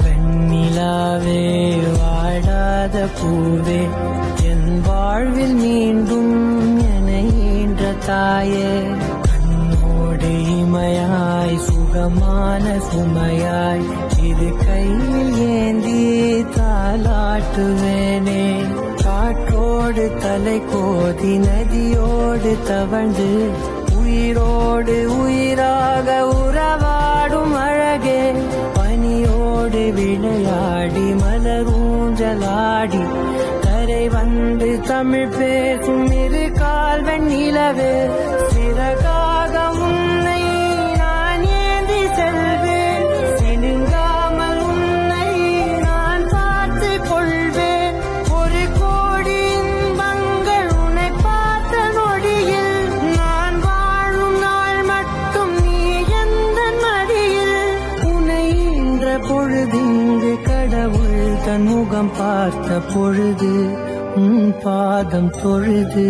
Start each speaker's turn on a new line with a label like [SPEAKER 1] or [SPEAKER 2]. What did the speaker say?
[SPEAKER 1] வெண்ணிலாவே வாடாத பூவே என் வாழ்வில் மீண்டும் என ஈன்ற தாயே கண்ணோடு இமையாய் சுகமான சுமையாய் இது கையில் ஏந்தி தாலாட்டுவேனே காற்றோடு தலை கோதி நதியோடு தவழ்ந்து உயிரோடு உயிராக உறவாடும் அழகே பனியோடு விளையாடி மலரூஞ்சலாடி கரை வந்து தமிழ் பேசும் இரு கால் வெண்ணிலவே சிறகாக உன்னை நான் ஏந்தி செல்வேன் சிலுங்காமல் உன்னை நான் பார்த்து கொள்வேன் ஒரு கோடி இன்பங்கள் உன்னை பார்த்த நொடியில் நான் வாழும் நாள் மட்டும் நீ எந்த மடியில் உன்னை ஈன்ற பொழுதிங்கு கடவுள் தன் முகம் பார்த்த பொழுது உன் பாதம் தொழுது